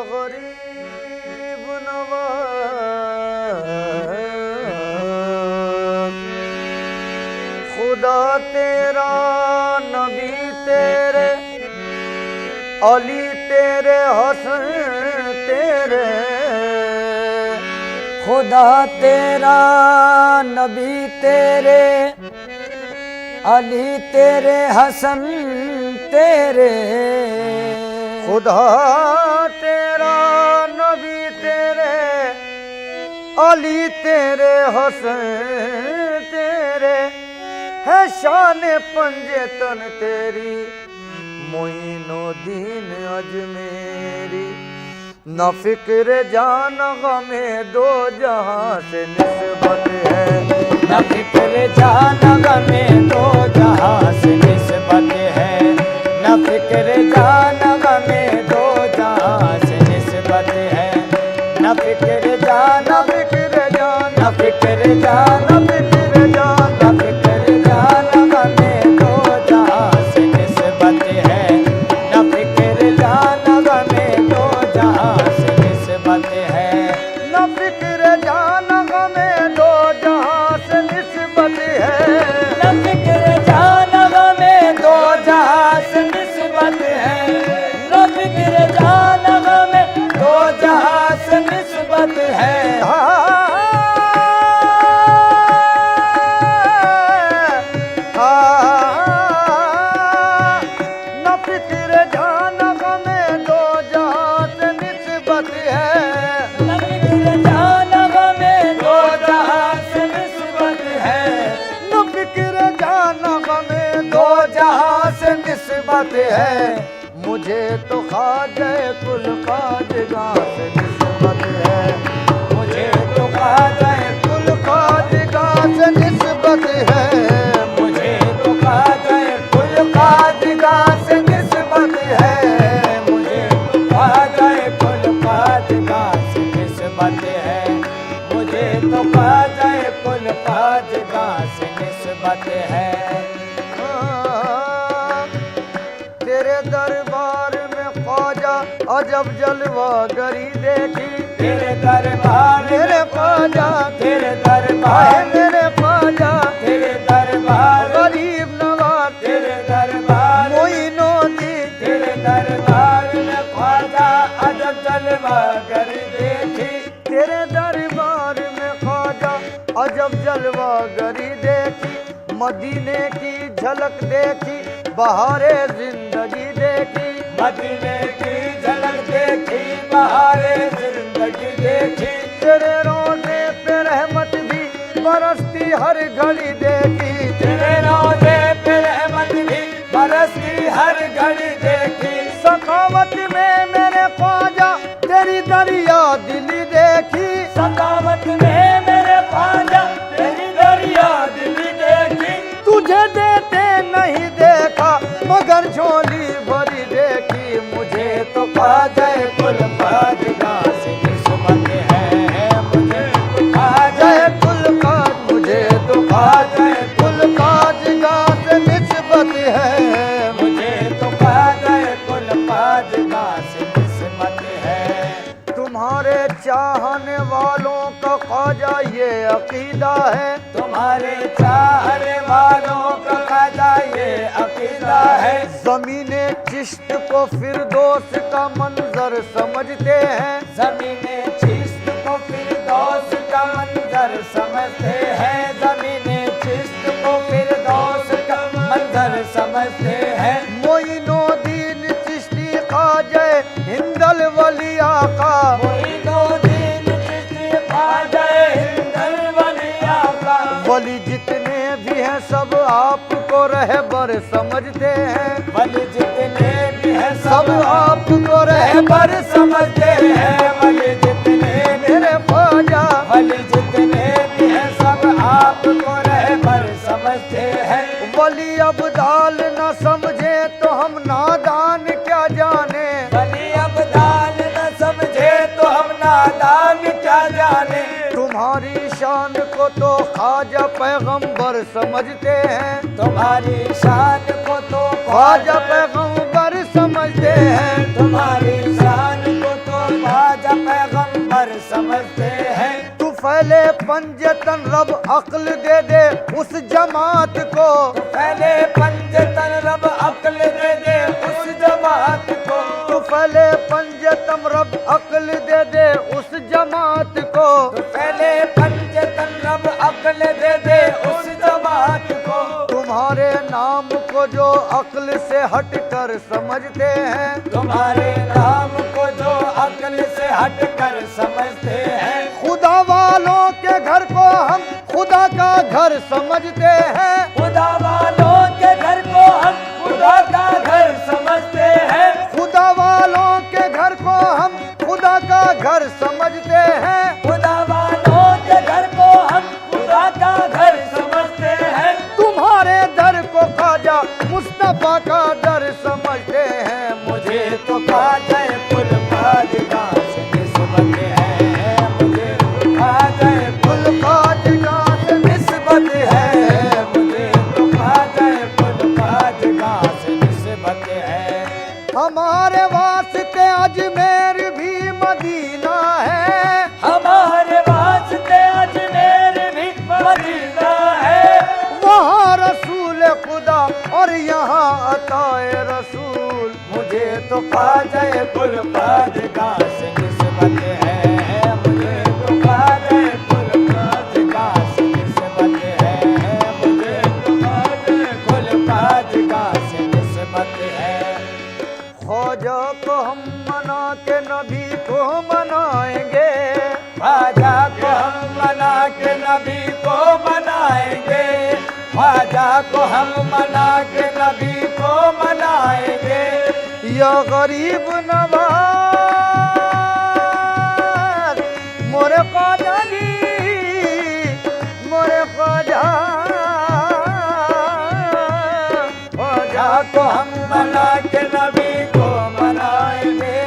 गरीब नवाज खुदा तेरा नबी तेरे अली तेरे हसन तेरे खुदा तेरा नबी तेरे अली तेरे हसन तेरे खुदा तेरा नबी तेरे अली तेरे हसन तेरे है शान पंजेतन तेरी मोइनुद्दीन अजमेरी न फिक्र जान गमे दो जहां से निस्बत है न फिक्र जान गमे दो जहां से निस्बत है न फिक्र जान गमे दो जहां से निस्बत है न फिक्र जान फिक्र जान न फिक्र जान फिक्र जान न फिक्र जान गमे दो जहां से निस्बत है न फिक्र जान गमे दो जहां से निस्बत है न फिक्र जान गमे दो जहां से निस्बत है न फिक्र जान गमे दो जहां से निस्बत है न फिक्र जान गमे दो जहां से निस्बत है न फिक्र जान गमे दो जहां से निस्बत है न फिक्र जान गमे दो जहां से निस्बत है न फिक्र जान गमे दो जहां से निस्बत है मुझे तो ख्वाजा कुल ख्वाजगां से निस्बत है मुझे तो ख्वाजा कुल ख्वाजगां से निस्बत है मुझे तो ख्वाजा कुल ख्वाजगां से निस्बत है मुझे तो ख्वाजा कुल ख्वाजगां से निस्बत है मुझे तो ख्वाजा कुल ख्वाजगां से निस्बत है तेरे दरबार में ख्वाजा अजब जलवा गरी देखी तेरे दरबार मेरे ख्वाजा तेरे आए दरबार मेरे ख्वाजा तेरे दरबार गरीब नवाज तेरे दरबार मोइनुद्दीन तेरे दरबार में ख्वाजा अजब जलवा कर देखी तेरे दरबार में ख्वाजा अजब जलवा गरी देखी मदीने की झलक देखी बहारे जिंदगी देखी मदीने की झलक देखी बहारे जिंदगी देखी तेरे रोज़े पे रहमत भी बरसती हर घड़ी देखी तेरे रोज़े पे रहमत भी बरसती हर घड़ी देखी सखावत में मेरे ख्वाजा तेरी दरिया दिली देखी सखावत में मेरे ख्वाजा तेरी दरिया दिली देखी तुझे देते नहीं देखा मगर झोली भरी देखी मुझे तो ख्वाजा कुल ख्वाजगां से निस्बत है मुझे तो ख्वाजा कुल काज मुझे तो ख्वाजा कुल ख्वाजगां से निस्बत है मुझे तो ख्वाजा कुल ख्वाजगां से निस्बत है तुम्हारे चाहने वालों का ख्वाजा ये अकीदा है तुम्हारे चाहने वालों का ख्वाजा ये अकीदा है ज़मीने चिश्त को फिरदौस का मंजर समझते हैं ज़मीने चिश्त को फिरदौस का मंजर समझते हैं ज़मीने चिश्त को फिरदौस का मंजर समझते हैं मोइनुद्दीन चिश्ती ख्वाजा हिंदल वली आका मोइनुद्दीन चिश्ती ख्वाजा हिंदल वली आका वली जितने भी हैं सब आपको रहबर समझते हैं। वली जितने भी हैं सब आपको रहबर समझते हैं। वली जितने मेरे ख्वाजा, वली जितने भी हैं सब आपको रहबर समझते हैं। वली अब्दाल न समझे तो हम नादान क्या जाने। वली अब्दाल न समझे तो हम नादान क्या जाने। तुम्हारी शान को तो ख्वाजा पैगंबर समझते हैं। तुम्हारी शान को तो ख्वाजा पैगंबर समझते हैं। तुम्हारी शान को तो ख्वाजा पैगंबर समझते हैं। तू फैले पंजतन रब अक्ल दे दे उस जमात को। पहले पंजतन रब अक्ल दे दे उस जमात को। तू फैले पंजतन रब अक्ल दे दे उस जमात को। पहले पंजतन रब अक्ल दे दे उस जमात को। तुम्हारे नाम को जो अक्ल से हटकर समझते हैं। तुम्हारे नाम को जो अक्ल से हटकर समझते हैं। खुदा वालों के घर को हम खुदा का घर समझते हैं। खुदा वालों के घर को हम खुदा का घर समझते हैं। खुदा वालों के घर को हम खुदा का घर समझते हैं। खुदा वालों के घर को हम खुदा का घर समझते हैं। तुम्हारे दर को ख्वाजा मुस्तफा का दर समझते हैं। मुझे तो ख्वाजा कुल ख्वाजा से निस्बत है। मुझे तो ख्वाजा कुल ख्वाजा से निस्बत है। मुझे तो ख्वाजा कुल ख्वाजा से निस्बत है। हमारे वास्ते अजमेर भी मदीना है। हमारे वास्ते अजमेर भी मदीना है। वहाँ रसूल खुदा और यहाँ अताए रसूल। मुझे तो ख्वाजा कुल ख्वाजा से निस्बत है। मुझे तो ख्वाजा कुल ख्वाजा से निस्बत है। मुझे तो ख्वाजा कुल ख्वाजा से निस्बत है। ख्वाजा को हम मना के नबी को मनाएंगे। ख्वाजा को हम मना के नबी को मनाएंगे। ख्वाजा को हम मना के नबी को मनाएंगे। या गरीब नवाज मोरे ख्वाजा जी, मोरे ख्वाजा। ख्वाजा को हम मना के नबी को मनाएंगे।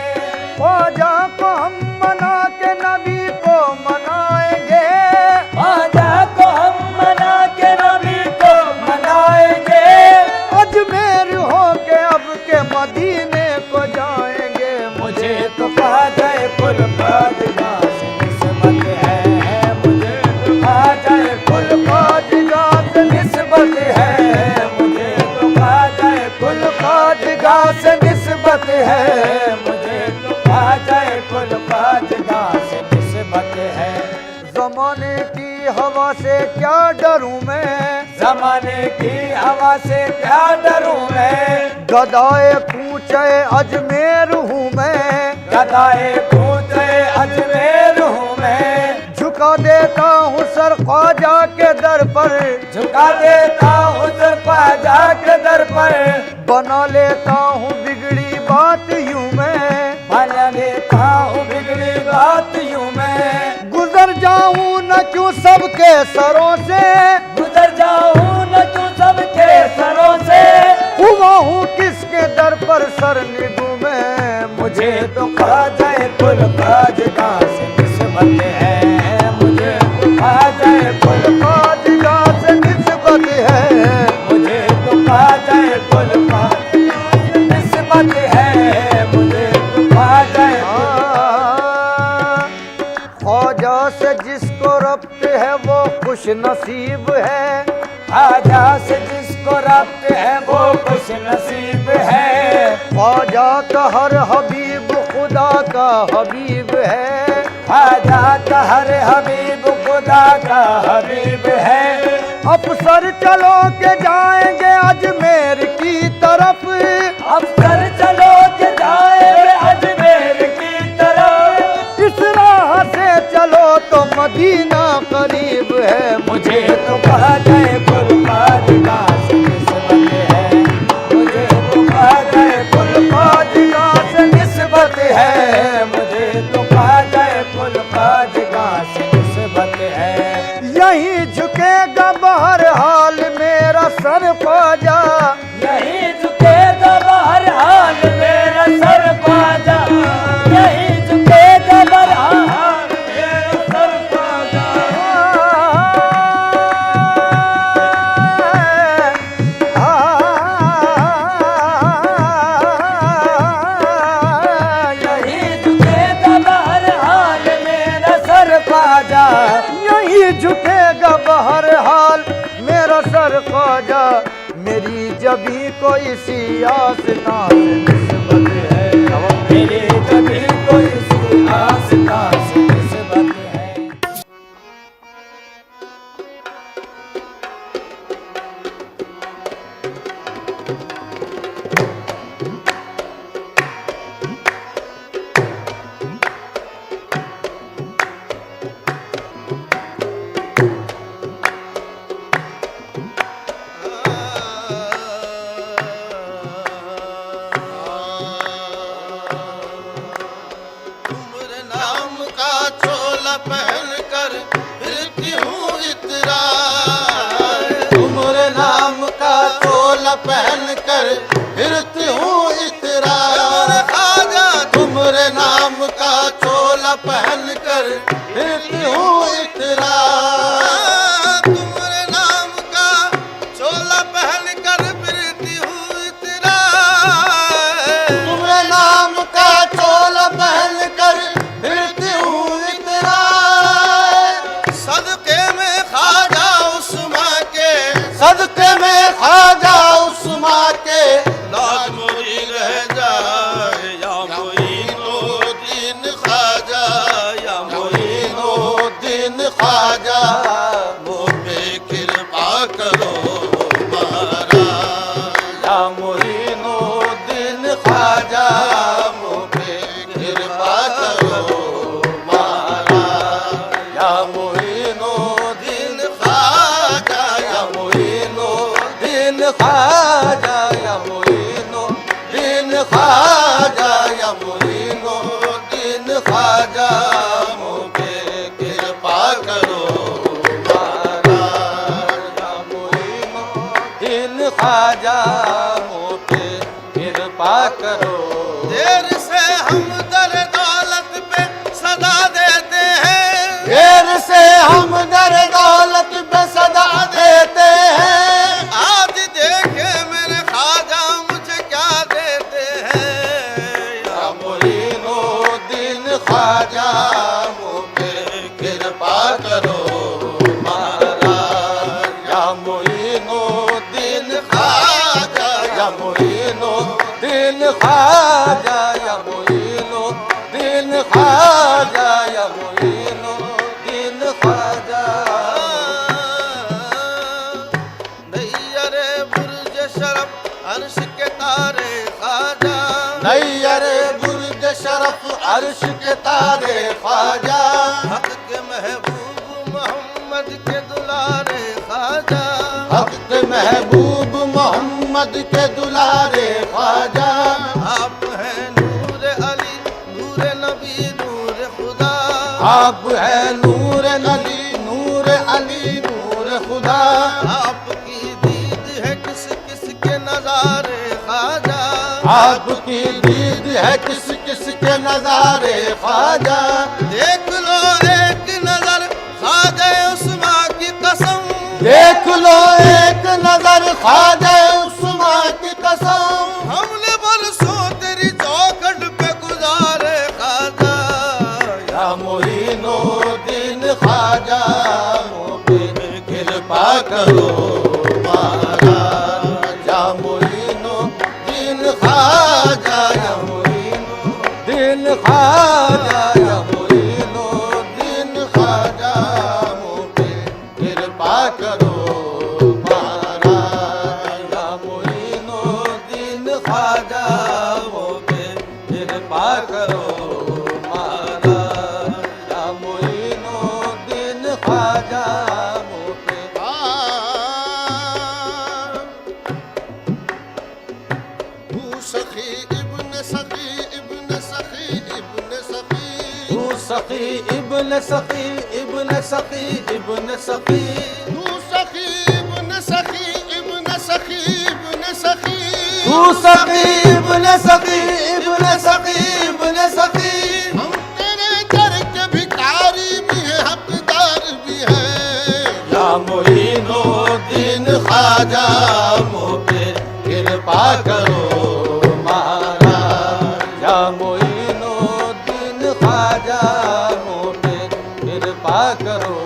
ख्वाजा को हम मना के नबी को मनाएंगे। ख्वाजा को हम मना के नबी को मनाएंगे। अजमेर हो के अब के मदीने को जाएंगे। मुझे तो ख्वाजा कुल ख्वाजा से निस्बत है। मुझे तो ख्वाजा कुल ख्वाजा से निस्बत है। मुझे तो ख्वाजा कुल ख्वाजा से निस्बत है। मुझे तो ख्वाजा कुल ख्वाजा से निस्बत है। जमाने की हवा से क्या डरूं मैं। जमाने की हवा से क्या डरूं मैं। गदाए कूचे अजमेर हूँ मैं। गदाए कूचे अजमेर हूँ मैं। झुका देता हूँ सर ख्वाजा के दर पर। झुका देता हूँ सर ख्वाजा के दर पर। बना लेता हूँ बिगड़ी बात यूं मैं। बना लेता हूँ बिगड़ी बात यूं मैं। गुजर जाऊँ न क्यों सबके सरों से। गुजर जाऊँ न क्यों सबके सरों से। हुआ हूँ किसके दर पर सर निडूं मैं। मुझे तो ख्वाजा कुल ख्वाजा से निस्बत है। मुझे तो ख्वाजा कुल ख्वाजा से निस्बत है। मुझे तो ख्वाजा कुल ख्वाजा से निस्बत है। मुझे तो ख्वाजा ख्वाजा से जिसको रब्त है वो खुश नसीब है। ख्वाजा से जिसको रब्त है वो खुश नसीब है। ख्वाजा का हर हबीब खुदा का हबीब है। ख्वाजा का हर हबीब खुदा का हबीब है। अफसर चलो के जाएंगे अजमेर की तरफ। अफसर चलो के जाएंगे अजमेर की तरफ। इस राह से चलो तो मदीना करीब है। मुझे तो ख्वाजा कुल ख्वाजगा से निस्बत है, मुझे तो ख्वाजा कुल ख्वाजगा से निस्बत है, मुझे तो ख्वाजा कुल ख्वाजगा से निस्बत है। यही झुकेगा बहरहाल मेरा सर ख्वाजा, यही झुकेगा बहरहाल मेरा सर ख्वाजा, यही झुकेगा बहरहाल मेरा सर ख्वाजा। यही झुकेगा बहरहाल मेरा सर ख्वाजा, यही झुकेगा बहरहाल मेरा सर ख्वाजा। मेरी जबी को इसी आस्था से निस्बत है, मेरे कभी कोई सी आस्था से निस्बत है। तुमरे नाम का चोला पहन कर फिरती हूँ इतरा, तुमरे नाम का चोला पहन कर फिरती हूँ इतरा। खाजा तुमरे नाम का चोला पहन कर फिरती हूँ इतरा, तुमरे नाम का चोला पहन कर फिरती हूँ इतरा, तुमरे नाम का चोला पहन कर फिरती हूँ इतरा। सदके में खाजा उस्मा के, सदके में खाजा उस्मा के लाज मोरी रह जाए, या मोइनुद्दीन खाजा, या मोइनुद्दीन खाजा, मुझ पे कृपा करो महाराज, या मोइनुद्दीन खाजा, मुझ पे कृपा करो महाराज, या मोइनुद्दीन खाजा, या मोइनुद्दीन खाजा, या मोइनुद्दीन खाजा, या मोइनुद्दीन खाजा, मुझ पे कृपा करो महाराज, या मोइनुद्दीन खाजा, मुझ पे कृपा करो। देर से हम दर दौलत पे सदा देते हैं, देर से हम दर दौलत पे सदा देते हैं, आज देखे मेरे खाजा मुझे क्या देते हैं, या मोइनुद्दीन खाजा, मुझ पे कृपा करो महाराज, या मोइनुद्दीन खाजा, या मोइनुद्दीन खाजा, या मोइनुद्दीन खाजा, या मोइनुद्दीन खाजा। नैयरे बुर्ज शरफ अर्श के तारे खाजा, नैयरे बुर्ज शरफ अर्श के तारे खाजा, हक के महबूब मोहम्मद के दुलारे खाजा, हक के महबूब मोहम्मद के दुलारे खाजा। आप हैं नूर अली नूर नबी नूर खुदा, आप हैं नूर अली नूर अली नूर खुदा, आपकी दीद है किस किस के नजारे खाजा, आपकी दीद है किस किस के नजारे खाजा। देख लो एक नजर खाजा उस्मा की कसम, देख लो एक नजर खाजा उस्मा की कसम, हमने बरसों तेरी चौखट पे गुजारे खाजा, या मोइनुद्दीन खाजा, मुझ पे कृपा करो महाराज, या मोइनुद्दीन खाजा, या मोइनुद्दीन खाजा, या मोइनुद्दीन खाजा, मुझ पे कृपा करो महाराज, या मोइनुद्दीन खाजा, मुझ पे कृपा करो महाराज, या मोइनुद्दीन खाजा। इब्न सखी इब्न सखी इब्न सखी तू सखी इब्न सखी इब्न सखी इब्न सखी तू सखी इब्न सखी इब्न सखी इब्न सखी हम तेरे दर के भिखारी भी हैं हकदार भी हैं या मोइनो दीन ख्वाजा मुझ पे कृपा करो महाराज या मोइनो दीन ख्वाजा मुझ पे कृपा करो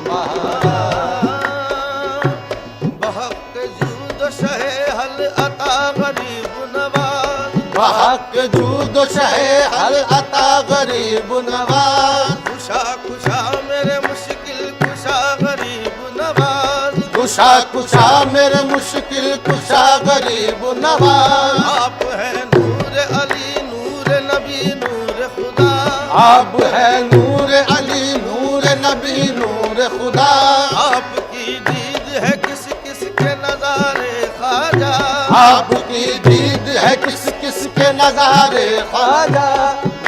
महाराज बहक जूद शहे हल अता गरीब नवाज हक जूद शहे हल अता गरीब नवाज खुशा खुशा मेरे मुश्किल खुशा गरीब नवाज कुशा कुशा मेरे मुश्किल कुशा गरीब नवाज आप है नूर अली नूर नबी नूर खुदा आप है नूर अली नूर नबी नूर खुदा आपकी दीद है किस किस के नजारे ख्वाजा आपकी दीद है किस किस के नजारे ख्वाजा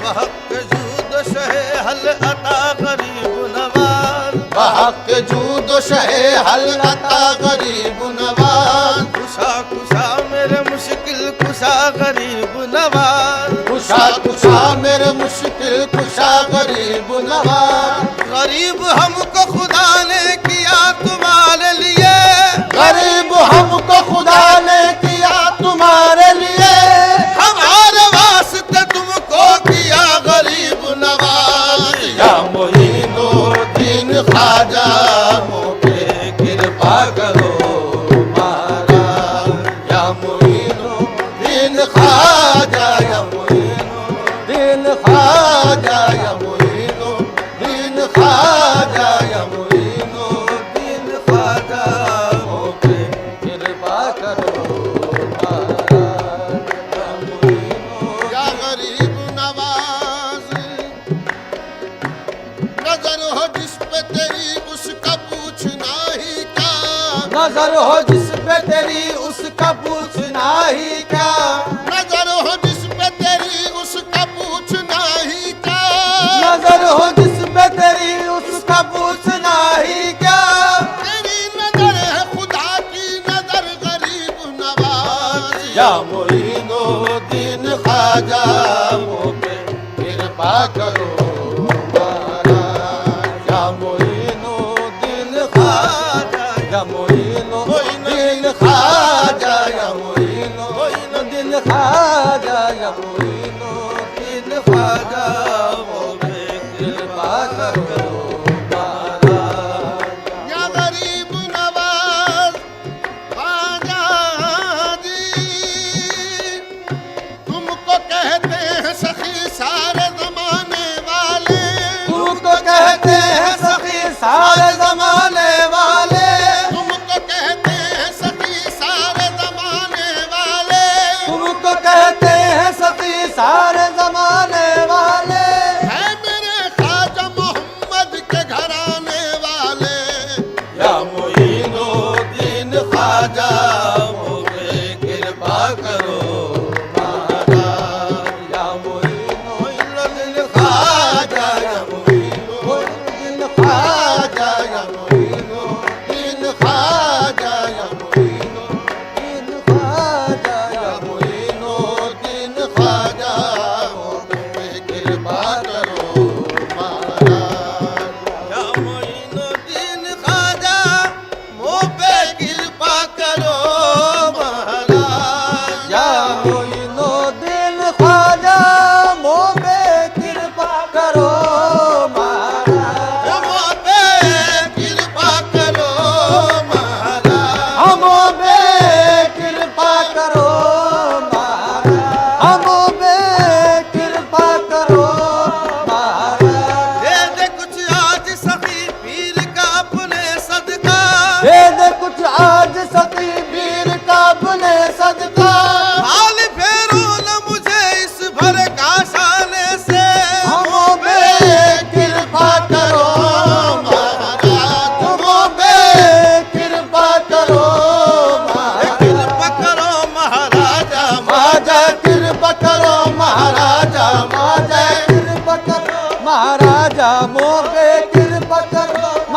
बहक जूद शहे हल अता गरीब नवाज हक जूद शहे हल अता गरीब नवाज खुशा खुशा मेरे मुश्किल खुशा गरीब नवाज कुशा कुशा मेरे मुश्किल कुशा गरीब नवाज गरीब हमको खुदा ने किया तुम्हारे लिए गरीब हमको खुदा ने किया तुम्हारे लिए हमारे वास्ते तुमको किया गरीब नवाज या मोइनो दीन ख्वाजा मुझ पे कृपा करो महाराज या मोइनो दीन ख्वाजा या मोइनो दीन ख्वाजा या मोइनो दीन ख्वाजा या मोइनो दीन ख्वाजा मुझ पे कृपा करो महाराज या मोइनो या गरीब नवाज नजर हो जिस पे तेरी उसका पूछना ही क्या नजर हो जिस पे तेरी उसका पूछना ही क्या नजर हो जिस पे तेरी उसका पूछना ही क्या नजर हो जिस पे तेरी उसका पूछना ही क्या तेरी नजर है खुदा की नजर गरीब नवाज या मोइनो दीन ख्वाजा मुझ पे कृपा करो महाराज या मोइनो दीन ख्वाजा या मोइनो दीन ख्वाजा या मोइनो दीन ख्वाजा या मोइनो दीन ख्वाजा मुझ पे कृपा करो महाराज या गरीब नवाज ख्वाजा जी तुमको कहते हैं सखी सारे जमाने वाले तुमको कहते हैं सखी सारे जमाने वाले तुम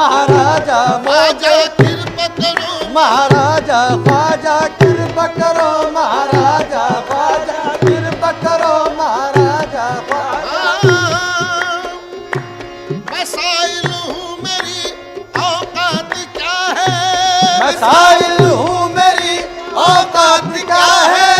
महाराजा ख्वाजा कृपा करो महाराजा ख्वाजा कृपा करो महाराजा ख्वाजा कृपा करो महाराजा ख्वाजा मसाइल हूँ मेरी औकात क्या है मसाइल हूँ मेरी औकात क्या है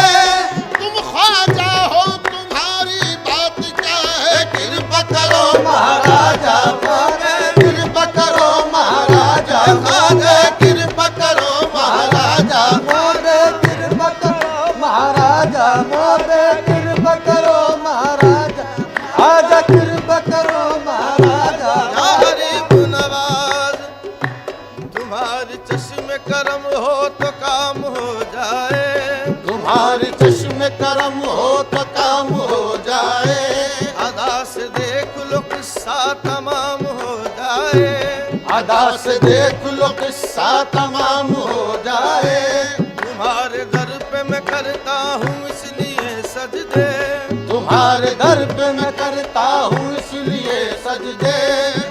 तुम ख्वाजा हो तुम्हारी बात क्या है कृपा करो महाराजा ख्वाजा कृपा करो महाराजा ख्वाजा कृपा करो महाराजा मोरे कृपा करो महाराजा मोरे कृपा करो महाराजा आजा कृपा करो महाराजा गरीब नवाज तुम्हारे चश्मे करम हो तो काम हो जाए तुम्हारे चश्मे करम हो तो काम हो जाए अदा से देख लो किस्सा तमाम हो जाए अदा से देख लो किस्सा तमाम हो जाए तुम्हारे दर पे मैं करता हूँ इसलिए सजदे तुम्हारे दर पे मैं करता हूँ इसलिए सजदे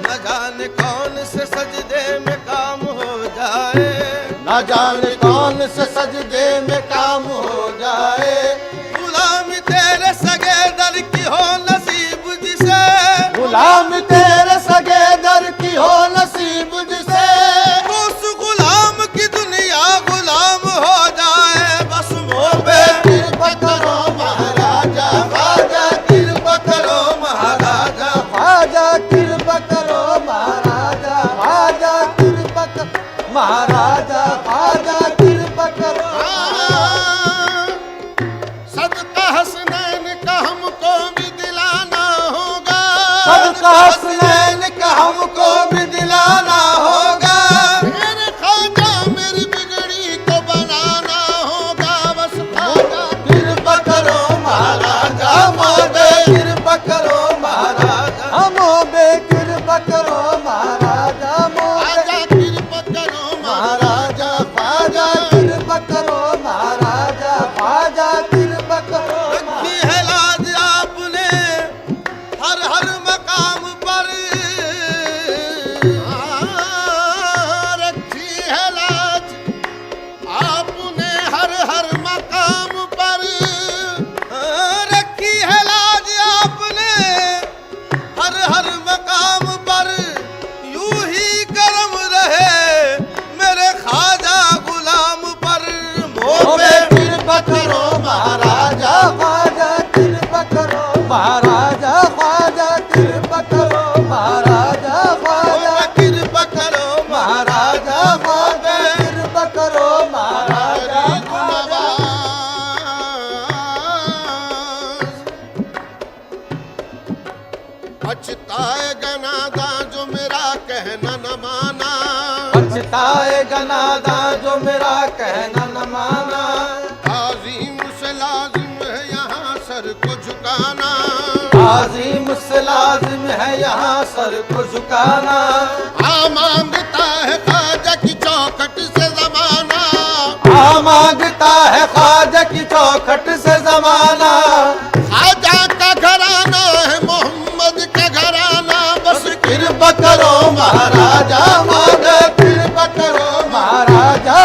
न जाने कौन से सजदे में काम हो जाए न जाने कौन से सजदे में काम हो जाए गुलामी तेरे सगे दर की हो नसीब जिसे गुलाम तेरे सगे दर की हो नसीब जिसे उस गुलाम की दुनिया गुलाम हो जाए बस मोह पे कृपा करो महाराजा ख्वाजा कृपा करो महाराजा ख्वाजा कृपा करो महाराजा ख्वाजा कृपा करो महाराजा ख्वाजा कृपा करो सदका हसनैन का हमको भी दिलाना होगा सबका हसनैन का हमको भी दिलाना होगा मेरे ख्वाजा मेरी बिगड़ी को बनाना होगा बस ख्वाजा कृपा करो महाराजा मोबे कृपा करो महाराजा मोबे कृपा करो महाराजा मोबे ख्वाजा कृपा करो महाराजा ख्वाजा कृपा करो महाराजा ख्वाजा कृपा करो रखी है लाज आपने हर हर मकाम पर रखी है लाज आपने हर हर मकाम पर रखी है लाज आपने हर हर मकाम पर यूं ही करम रहे मेरे ख्वाजा गुलाम पर मोह मोबे पे कृपा करो महाराजा ख्वाजा कृपा करो महाराजा ख्वाजा कृपा करो महाराजा ख्वाजा कृपा करो महाराजा ख्वाजा कृपा करो महाराजा ख्वाजा पछताएगा नादा जो मेरा कहना न माना पछताएगा नादा जो मेरा कहना न माना आजीम से लाजिम है यहाँ सर को झुकाना आजीम से लाजिम है यहाँ सर को झुकाना मांगता है ख्वाजा की चौखट से जमाना मांगता है ख्वाजा की चौखट से जमाना ख्वाजा का घराना है मोहम्मद का घराना बस कृपा करो महाराजा मांगे कृपा करो महाराजा